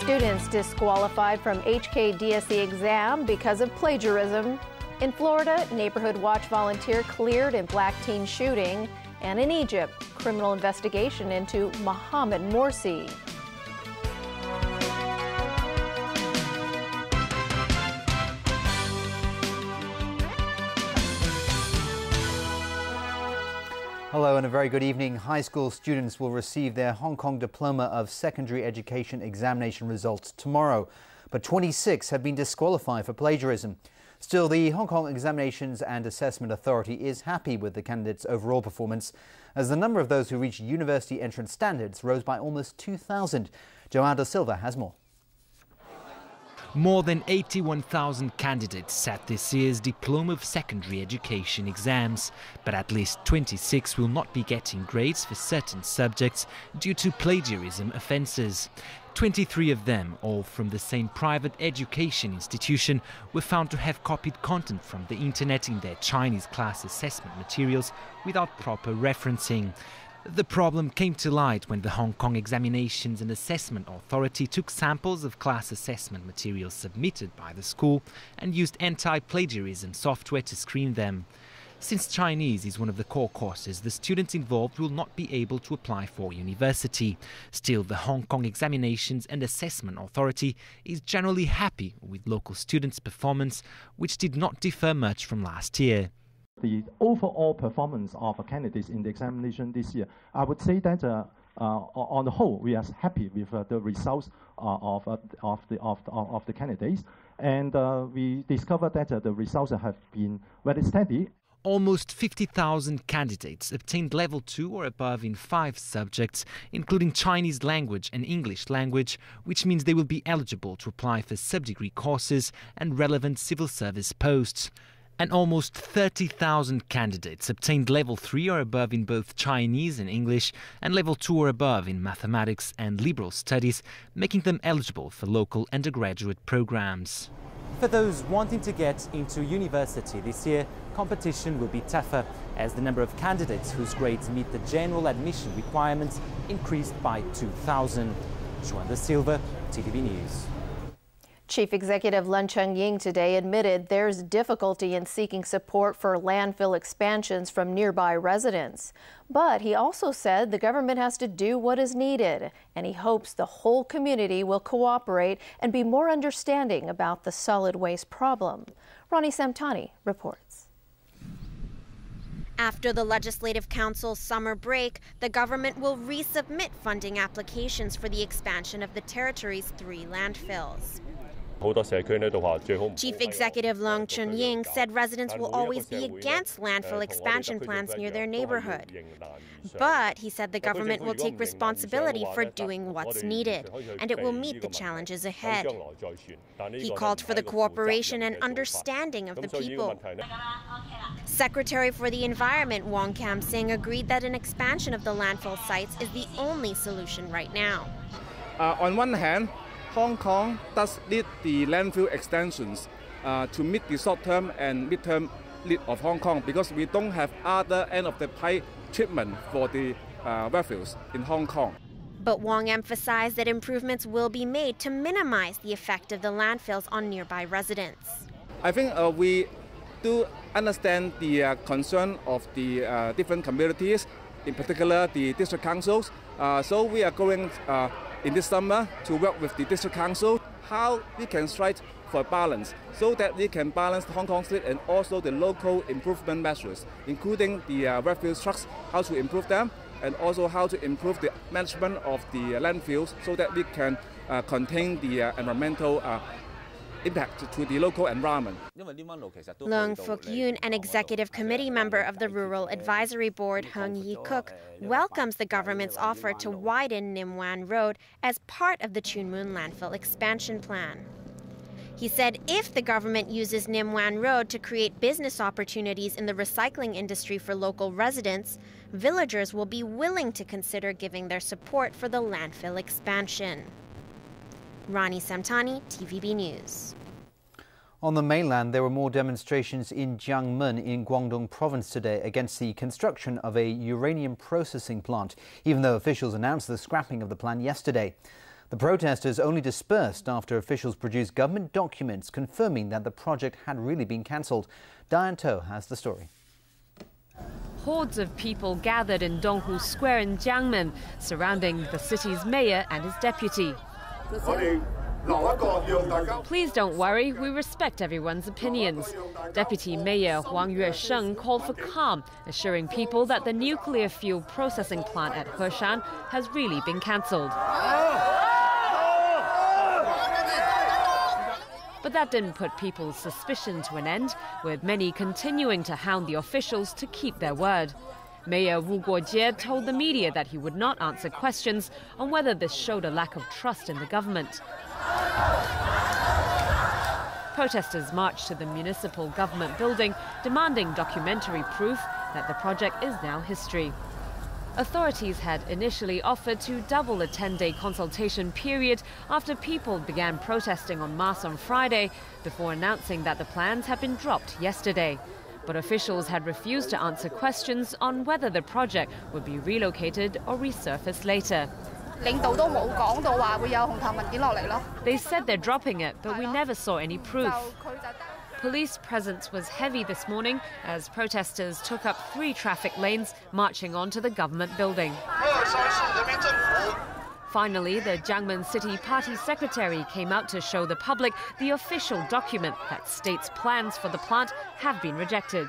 Students disqualified from HKDSE exam because of plagiarism. In Florida, Neighborhood Watch volunteer cleared in black teen shooting. And in Egypt, criminal investigation into Mohamed Morsi. Hello and a very good evening. High school students will receive their Hong Kong Diploma of Secondary Education examination results tomorrow, but 26 have been disqualified for plagiarism. Still, the Hong Kong Examinations and Assessment Authority is happy with the candidates' overall performance, as the number of those who reached university entrance standards rose by almost 2,000. Joao da Silva has more. More than 81,000 candidates sat this year's Diploma of Secondary Education exams, but at least 26 will not be getting grades for certain subjects due to plagiarism offences. 23 of them, all from the same private education institution, were found to have copied content from the internet in their Chinese class assessment materials without proper referencing. The problem came to light when the Hong Kong Examinations and Assessment Authority took samples of class assessment materials submitted by the school and used anti-plagiarism software to screen them. Since Chinese is one of the core courses, the students involved will not be able to apply for university. Still, the Hong Kong Examinations and Assessment Authority is generally happy with local students' performance, which did not differ much from last year. The overall performance of candidates in the examination this year, I would say that on the whole, we are happy with the results of the candidates, and we discovered that the results have been very steady. Almost 50,000 candidates obtained level 2 or above in 5 subjects, including Chinese language and English language, which means they will be eligible to apply for sub-degree courses and relevant civil service posts. And almost 30,000 candidates obtained level 3 or above in both Chinese and English, and level 2 or above in mathematics and liberal studies, making them eligible for local undergraduate programs. For those wanting to get into university this year, competition will be tougher, as the number of candidates whose grades meet the general admission requirements increased by 2,000. Joao da Silva, TVB News. Chief Executive Leung Chun-ying today admitted there's difficulty in seeking support for landfill expansions from nearby residents. But he also said the government has to do what is needed, and he hopes the whole community will cooperate and be more understanding about the solid waste problem. Ronnie Samtani reports. After the Legislative Council's summer break, the government will resubmit funding applications for the expansion of the territory's 3 landfills. Chief Executive Leung Chun-ying said residents will always be against landfill expansion plans near their neighborhood. But he said the government will take responsibility for doing what's needed, and it will meet the challenges ahead. He called for the cooperation and understanding of the people. Secretary for the Environment Wong Kam Sing agreed that an expansion of the landfill sites is the only solution right now. On one hand, Hong Kong does need the landfill extensions to meet the short-term and mid-term need of Hong Kong, because we don't have other end-of-the-pipe treatment for the refuse in Hong Kong. But Wong emphasized that improvements will be made to minimize the effect of the landfills on nearby residents. I think we do understand the concern of the different communities, in particular the district councils. So we are going in this summer to work with the district council how we can strike for balance, so that we can balance the Hong Kong state and also the local improvement measures, including the refuse trucks, how to improve them, and also how to improve the management of the landfills, so that we can contain the environmental impact to the local environment. Leung Fuk-yoon, an executive committee member of the Rural Advisory Board, Hung Yi-kuk, welcomes the government's offer to widen Nim Wan Road as part of the Chun Mun landfill expansion plan. He said if the government uses Nim Wan Road to create business opportunities in the recycling industry for local residents, villagers will be willing to consider giving their support for the landfill expansion. Ronnie Samtani, TVB News. On the mainland, there were more demonstrations in Jiangmen in Guangdong province today against the construction of a uranium processing plant, even though officials announced the scrapping of the plan yesterday. The protesters only dispersed after officials produced government documents confirming that the project had really been cancelled. Diane To has the story. Hordes of people gathered in Donghu Square in Jiangmen, surrounding the city's mayor and his deputy. Please don't worry, we respect everyone's opinions. Deputy Mayor Wang Yuesheng called for calm, assuring people that the nuclear fuel processing plant at Heshan has really been cancelled. But that didn't put people's suspicion to an end, with many continuing to hound the officials to keep their word. Mayor Wu Guojie told the media that he would not answer questions on whether this showed a lack of trust in the government. Protesters marched to the municipal government building, demanding documentary proof that the project is now history. Authorities had initially offered to double a 10-day consultation period after people began protesting en masse on Friday, before announcing that the plans had been dropped yesterday. But officials had refused to answer questions on whether the project would be relocated or resurfaced later. They said they're dropping it, but we never saw any proof. Police presence was heavy this morning as protesters took up 3 traffic lanes, marching onto the government building. Finally, the Jiangmen City Party secretary came out to show the public the official document that states plans for the plant have been rejected.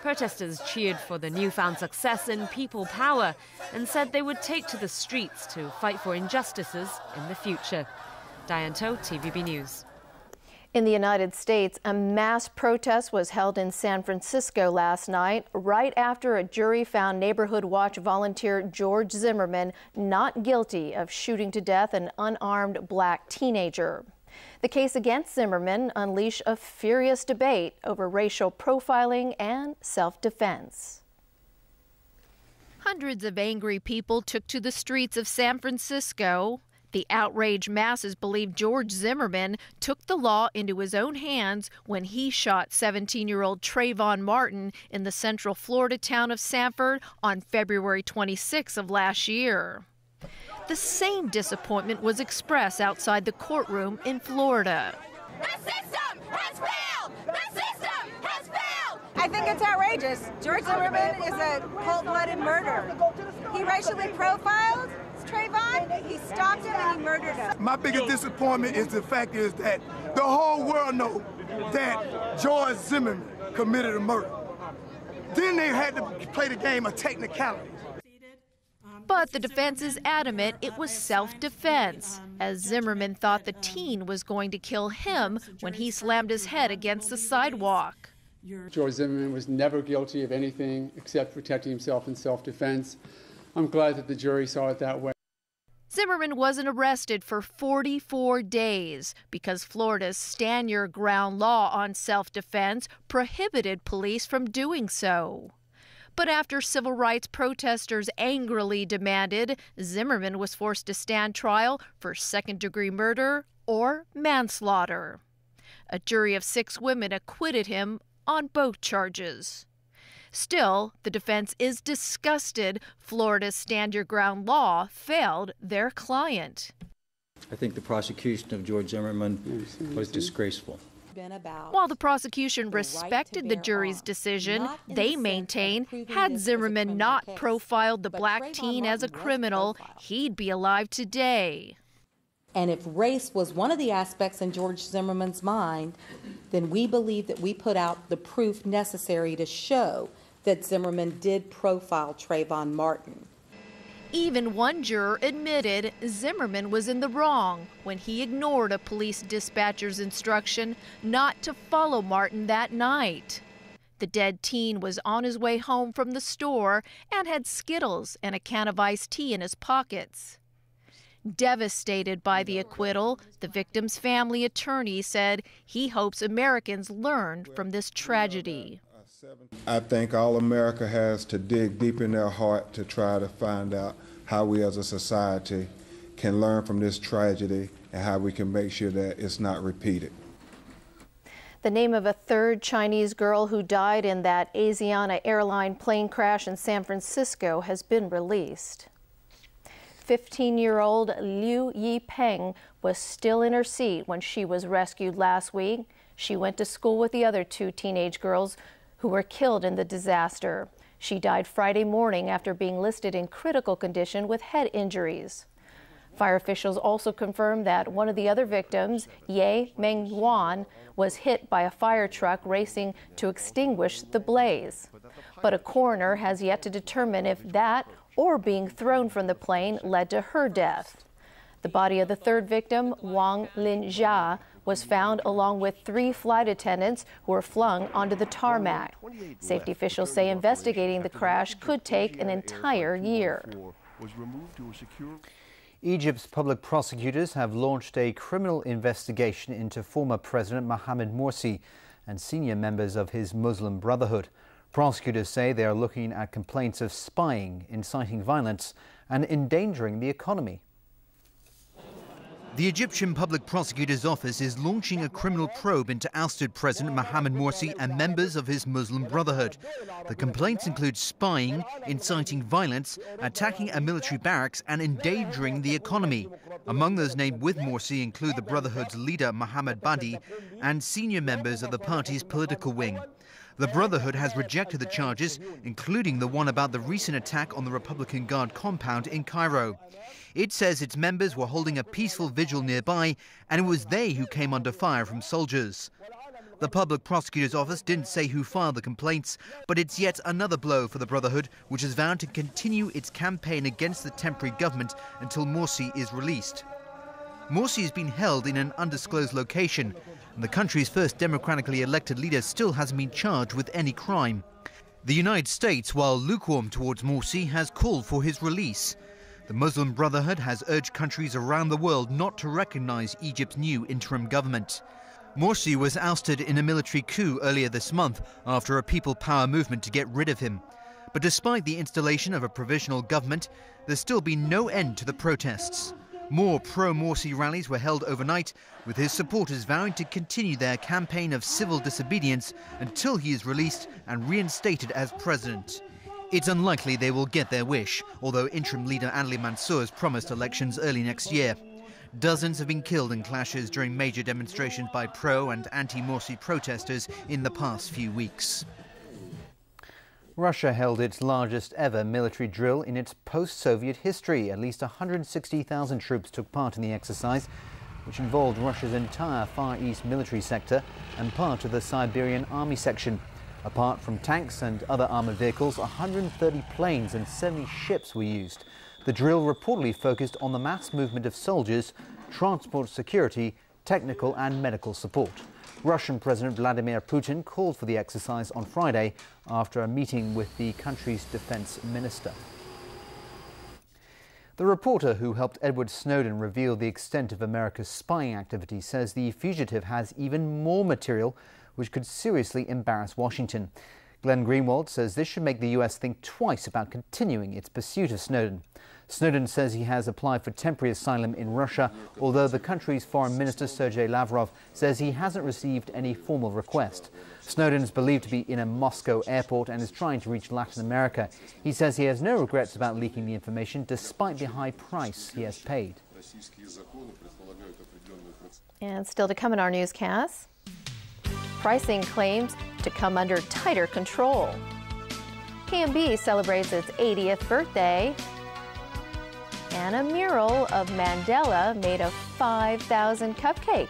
Protesters cheered for the newfound success in people power and said they would take to the streets to fight for injustices in the future. Diane To, TVB News. In the United States, a mass protest was held in San Francisco last night, right after a jury found Neighborhood Watch volunteer George Zimmerman not guilty of shooting to death an unarmed black teenager. The case against Zimmerman unleashed a furious debate over racial profiling and self-defense. Hundreds of angry people took to the streets of San Francisco. The outraged masses believe George Zimmerman took the law into his own hands when he shot 17-year-old Trayvon Martin in the central Florida town of Sanford on February 26 of last year. The same disappointment was expressed outside the courtroom in Florida. The system has failed! The system has failed! I think it's outrageous. George Zimmerman is a cold-blooded murderer. He racially profiled Trayvon, he stopped him and he murdered him. My biggest disappointment is the fact is that the whole world knows that George Zimmerman committed a murder. Then they had to play the game of technicality. But the defense is adamant it was self-defense, as Zimmerman thought the teen was going to kill him when he slammed his head against the sidewalk. George Zimmerman was never guilty of anything except protecting himself in self-defense. I'm glad that the jury saw it that way. Zimmerman wasn't arrested for 44 days because Florida's Stand Your Ground law on self-defense prohibited police from doing so. But after civil rights protesters angrily demanded, Zimmerman was forced to stand trial for second-degree murder or manslaughter. A jury of 6 women acquitted him on both charges. Still, the defense is disgusted Florida's Stand Your Ground law failed their client. I think the prosecution of George Zimmerman was disgraceful. While the prosecution respected the jury's decision, they maintain had Zimmerman not profiled the black teen as a criminal, he'd be alive today. And if race was one of the aspects in George Zimmerman's mind, then we believe that we put out the proof necessary to show that Zimmerman did profile Trayvon Martin. Even one juror admitted Zimmerman was in the wrong when he ignored a police dispatcher's instruction not to follow Martin that night. The dead teen was on his way home from the store and had Skittles and a can of iced tea in his pockets. Devastated by the acquittal, the victim's family attorney said he hopes Americans learned from this tragedy. I think all America has to dig deep in their heart to try to find out how we as a society can learn from this tragedy and how we can make sure that it's not repeated. The name of a third Chinese girl who died in that Asiana airline plane crash in San Francisco has been released. 15-year-old Liu Yipeng was still in her seat when she was rescued last week. She went to school with the other two teenage girls who were killed in the disaster. She died Friday morning after being listed in critical condition with head injuries. Fire officials also confirmed that one of the other victims, Ye Mengwan, was hit by a fire truck racing to extinguish the blaze. But a coroner has yet to determine if that or being thrown from the plane led to her death. The body of the third victim, Wang Linjia, was found along with 3 flight attendants who were flung onto the tarmac. Safety officials say investigating the crash could take an entire year. Egypt's public prosecutors have launched a criminal investigation into former President Mohamed Morsi and senior members of his Muslim Brotherhood. Prosecutors say they are looking at complaints of spying, inciting violence, and endangering the economy. The Egyptian Public Prosecutor's Office is launching a criminal probe into ousted President Mohamed Morsi and members of his Muslim Brotherhood. The complaints include spying, inciting violence, attacking a military barracks and endangering the economy. Among those named with Morsi include the Brotherhood's leader Mohamed Badi and senior members of the party's political wing. The Brotherhood has rejected the charges, including the one about the recent attack on the Republican Guard compound in Cairo. It says its members were holding a peaceful vigil nearby, and it was they who came under fire from soldiers. The Public Prosecutor's Office didn't say who filed the complaints, but it's yet another blow for the Brotherhood, which has vowed to continue its campaign against the temporary government until Morsi is released. Morsi has been held in an undisclosed location, and the country's first democratically elected leader still hasn't been charged with any crime. The United States, while lukewarm towards Morsi, has called for his release. The Muslim Brotherhood has urged countries around the world not to recognize Egypt's new interim government. Morsi was ousted in a military coup earlier this month after a people power movement to get rid of him. But despite the installation of a provisional government, there's still been no end to the protests. More pro-Morsi rallies were held overnight, with his supporters vowing to continue their campaign of civil disobedience until he is released and reinstated as president. It's unlikely they will get their wish, although interim leader Adli Mansour has promised elections early next year. Dozens have been killed in clashes during major demonstrations by pro- and anti-Morsi protesters in the past few weeks. Russia held its largest ever military drill in its post-Soviet history. At least 160,000 troops took part in the exercise, which involved Russia's entire Far East military sector and part of the Siberian Army section. Apart from tanks and other armoured vehicles, 130 planes and 70 ships were used. The drill reportedly focused on the mass movement of soldiers, transport security, technical and medical support. Russian President Vladimir Putin called for the exercise on Friday after a meeting with the country's defence minister. The reporter who helped Edward Snowden reveal the extent of America's spying activity says the fugitive has even more material which could seriously embarrass Washington. Glenn Greenwald says this should make the US think twice about continuing its pursuit of Snowden. Snowden says he has applied for temporary asylum in Russia, although the country's foreign minister Sergei Lavrov says he hasn't received any formal request. Snowden is believed to be in a Moscow airport and is trying to reach Latin America. He says he has no regrets about leaking the information despite the high price he has paid. And still to come in our newscast, pricing claims to come under tighter control. K&B celebrates its 80th birthday. And a mural of Mandela made of 5,000 cupcakes.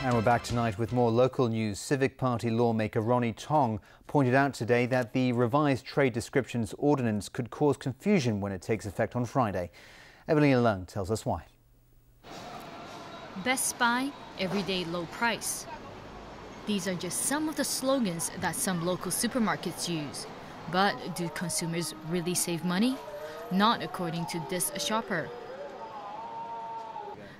And we're back tonight with more local news. Civic Party lawmaker Ronnie Tong pointed out today that the revised trade descriptions ordinance could cause confusion when it takes effect on Friday. Evelina Lung tells us why. Best Buy, everyday low price. These are just some of the slogans that some local supermarkets use. But do consumers really save money? Not according to this shopper.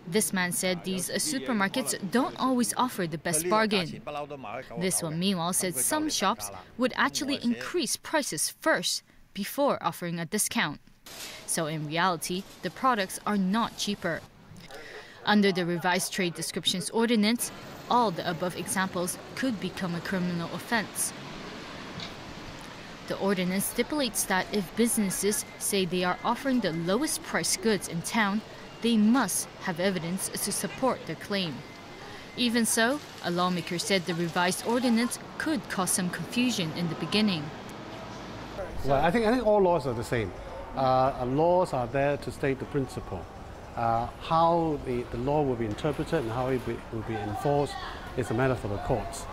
This man said these supermarkets don't always offer the best bargain. This one, meanwhile, said some shops would actually increase prices first before offering a discount. So in reality, the products are not cheaper. Under the revised Trade Descriptions Ordinance, all the above examples could become a criminal offense. The ordinance stipulates that if businesses say they are offering the lowest price goods in town, they must have evidence to support their claim. Even so, a lawmaker said the revised ordinance could cause some confusion in the beginning. Well, I think all laws are the same. Laws are there to state the principle. How the law will be interpreted and how it will be enforced is a matter for the courts.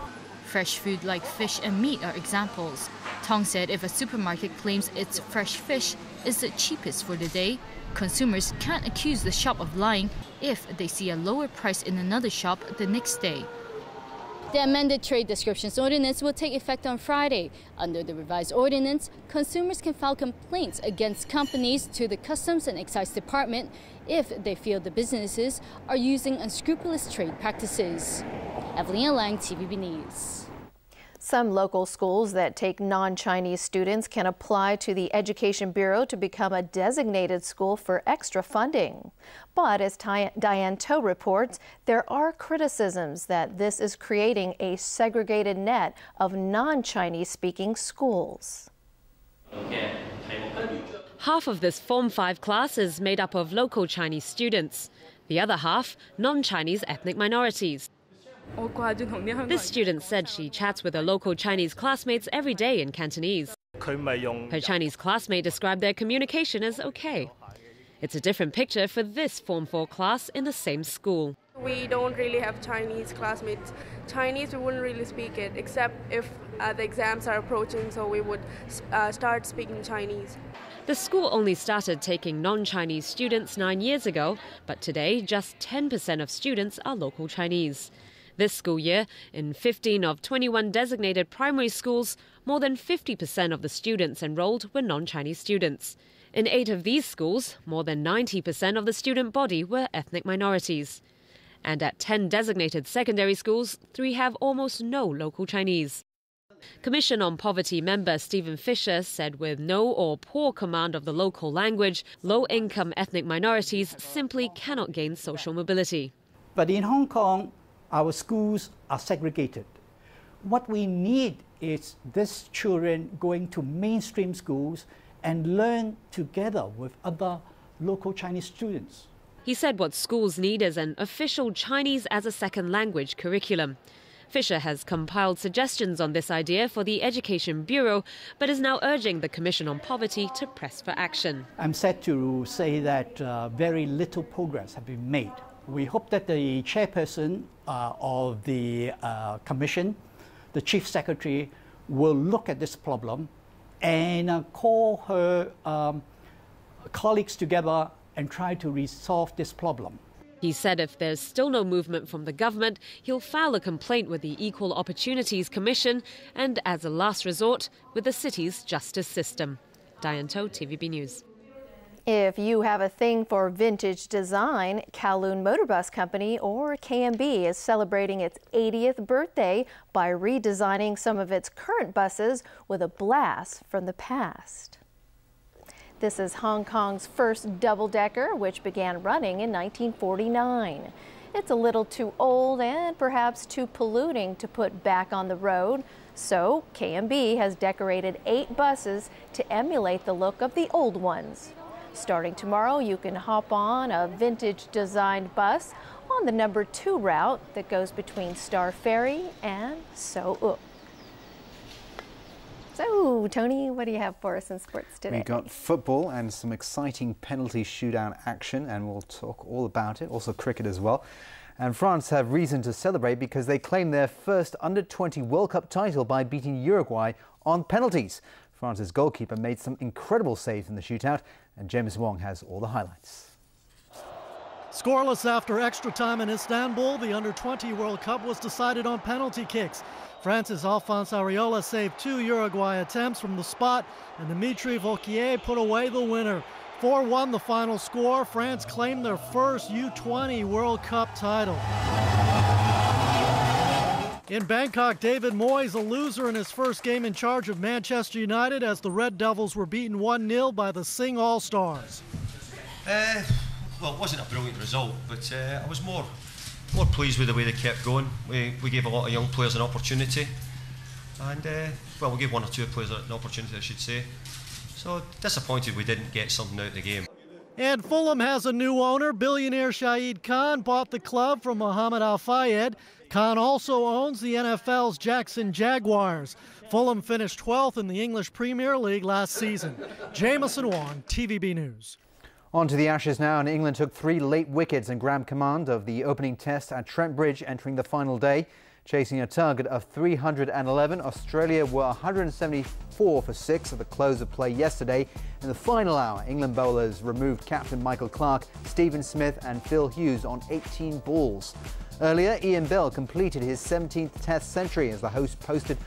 Fresh food like fish and meat are examples. Tong said if a supermarket claims its fresh fish is the cheapest for the day, consumers can't accuse the shop of lying if they see a lower price in another shop the next day. The amended Trade Descriptions Ordinance will take effect on Friday. Under the revised ordinance, consumers can file complaints against companies to the Customs and Excise Department if they feel the businesses are using unscrupulous trade practices. Evelyn Lang, TVB News. Some local schools that take non-Chinese students can apply to the Education Bureau to become a designated school for extra funding. But as Diane To reports, there are criticisms that this is creating a segregated net of non-Chinese speaking schools. Half of this Form 5 class is made up of local Chinese students. The other half, non-Chinese ethnic minorities. This student said she chats with her local Chinese classmates every day in Cantonese. Her Chinese classmate described their communication as okay. It's a different picture for this Form 4 class in the same school. We don't really have Chinese classmates. Chinese, we wouldn't really speak it, except if the exams are approaching, so we would start speaking Chinese. The school only started taking non-Chinese students 9 years ago, but today just 10% of students are local Chinese. This school year, in 15 of 21 designated primary schools, more than 50% of the students enrolled were non-Chinese students. In 8 of these schools, more than 90% of the student body were ethnic minorities. And at 10 designated secondary schools, 3 have almost no local Chinese. Commission on Poverty member Stephen Fisher said with no or poor command of the local language, low-income ethnic minorities simply cannot gain social mobility. But in Hong Kong, our schools are segregated. What we need is these children going to mainstream schools and learn together with other local Chinese students. He said what schools need is an official Chinese as a second language curriculum. Fisher has compiled suggestions on this idea for the Education Bureau, but is now urging the Commission on Poverty to press for action. I'm sad to say that very little progress has been made. We hope that the chairperson of the Commission, the Chief Secretary, will look at this problem and call her colleagues together and try to resolve this problem. He said if there's still no movement from the government, he'll file a complaint with the Equal Opportunities Commission and, as a last resort, with the city's justice system. Diane To, TVB News. If you have a thing for vintage design, Kowloon Motor Bus Company, or KMB, is celebrating its 80th birthday by redesigning some of its current buses with a blast from the past. This is Hong Kong's first double-decker, which began running in 1949. It's a little too old and perhaps too polluting to put back on the road, so KMB has decorated 8 buses to emulate the look of the old ones. Starting tomorrow, you can hop on a vintage-designed bus on the number 2 route that goes between Star Ferry and So Uk. So, Tony, what do you have for us in sports today? We've got football and some exciting penalty shootout action, and we'll talk all about it, also cricket as well. And France have reason to celebrate because they claim their first Under-20 World Cup title by beating Uruguay on penalties. France's goalkeeper made some incredible saves in the shootout, and James Wong has all the highlights. Scoreless after extra time in Istanbul, the Under-20 World Cup was decided on penalty kicks. France's Alphonse Areola saved 2 Uruguay attempts from the spot, and Dimitri Vauquier put away the winner. 4-1 the final score. France claimed their first U20 World Cup title. In Bangkok, David Moyes a loser in his first game in charge of Manchester United as the Red Devils were beaten 1-0 by the Sing All-Stars. Well, it wasn't a brilliant result, but I was more pleased with the way they kept going. We gave a lot of young players an opportunity, and well, we gave one or two players an opportunity, I should say. So disappointed we didn't get something out of the game. And Fulham has a new owner. Billionaire Shahid Khan bought the club from Mohammed Al Fayed. Khan also owns the NFL's Jackson Jaguars. Fulham finished 12th in the English Premier League last season. Jameson Wong, TVB News. On to the Ashes now, and England took 3 late wickets and grabbed command of the opening test at Trent Bridge entering the final day. Chasing a target of 311, Australia were 174 for 6 at the close of play yesterday. In the final hour, England bowlers removed captain Michael Clarke, Stephen Smith and Phil Hughes on 18 balls. Earlier, Ian Bell completed his 17th Test century as the host posted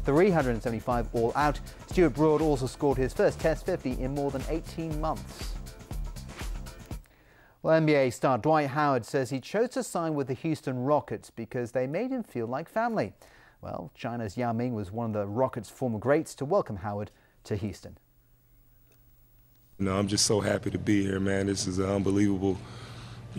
375 all out. Stuart Broad also scored his first Test 50 in more than 18 months. Well, NBA star Dwight Howard says he chose to sign with the Houston Rockets because they made him feel like family. Well, China's Yao Ming was one of the Rockets' former greats to welcome Howard to Houston. I'm just so happy to be here, man. This is an unbelievable,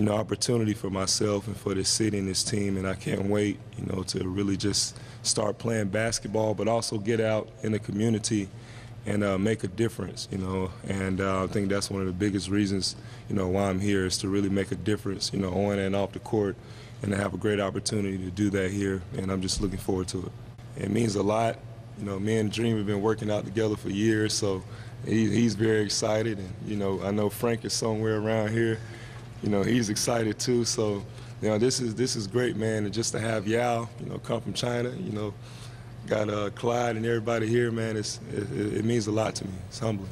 opportunity for myself and for this city and this team, and I can't wait, to really just start playing basketball, but also get out in the community and make a difference, and I think that's one of the biggest reasons, why I'm here is to really make a difference, on and off the court, and to have a great opportunity to do that here, and I'm just looking forward to it. It means a lot. Me and Dream have been working out together for years, so he's very excited, and, I know Frank is somewhere around here. He's excited too, so, this is great, man, and just to have Yao, come from China, got Clyde and everybody here, man. It means a lot to me. It's humbling.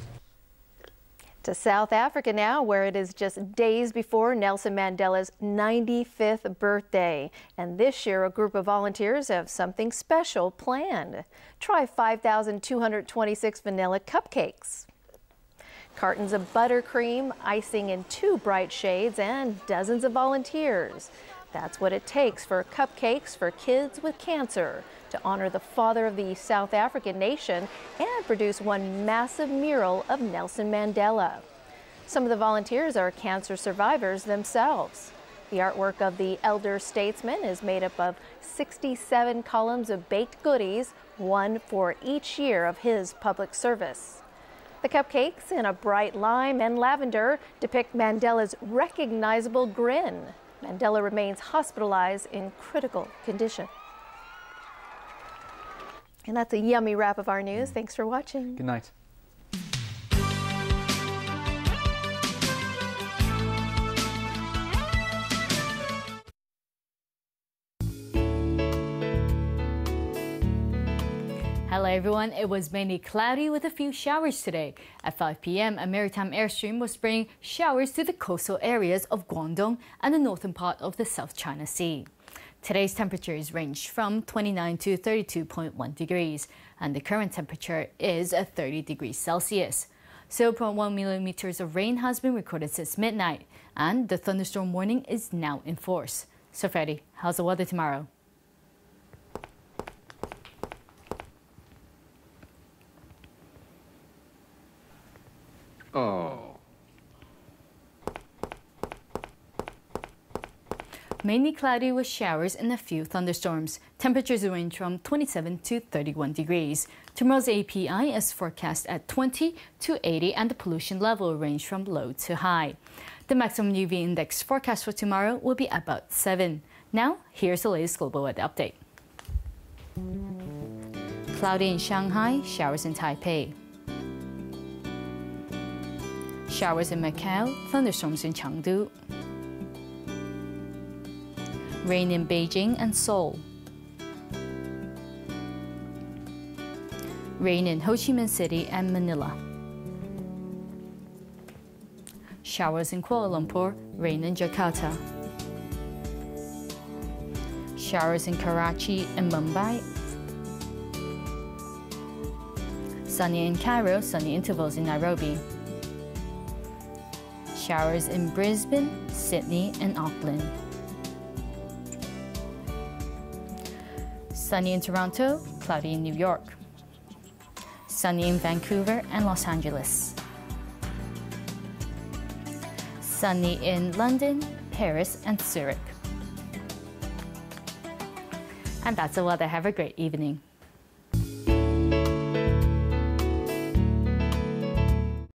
To South Africa now, where it is just days before Nelson Mandela's 95th birthday. And this year, a group of volunteers have something special planned. Try 5,226 vanilla cupcakes. Cartons of buttercream, icing in 2 bright shades, and dozens of volunteers. That's what it takes for cupcakes for kids with cancer, to honor the father of the South African nation and produce one massive mural of Nelson Mandela. Some of the volunteers are cancer survivors themselves. The artwork of the elder statesman is made up of 67 columns of baked goodies, one for each year of his public service. The cupcakes, in a bright lime and lavender, depict Mandela's recognizable grin. Mandela remains hospitalized in critical condition. And that's a yummy wrap of our news. Thanks for watching. Good night. Hello everyone, it was mainly cloudy with a few showers today. At 5 p.m, a maritime airstream was bringing showers to the coastal areas of Guangdong and the northern part of the South China Sea. Today's temperatures ranged from 29 to 32.1 degrees, and the current temperature is at 30 degrees Celsius. 0.1 millimeters of rain has been recorded since midnight, and the thunderstorm warning is now in force. So Freddie, how's the weather tomorrow? Mainly cloudy with showers and a few thunderstorms. Temperatures range from 27 to 31 degrees. Tomorrow's API is forecast at 20 to 80 and the pollution level range from low to high. The maximum UV index forecast for tomorrow will be about 7. Now, here's the latest global weather update. Cloudy in Shanghai, showers in Taipei. Showers in Macau, thunderstorms in Chengdu. Rain in Beijing and Seoul. Rain in Ho Chi Minh City and Manila. Showers in Kuala Lumpur, rain in Jakarta. Showers in Karachi and Mumbai. Sunny in Cairo, sunny intervals in Nairobi. showers in Brisbane, Sydney and Auckland. Sunny in Toronto, cloudy in New York. Sunny in Vancouver and Los Angeles. Sunny in London, Paris and Zurich. And that's the weather. Have a great evening.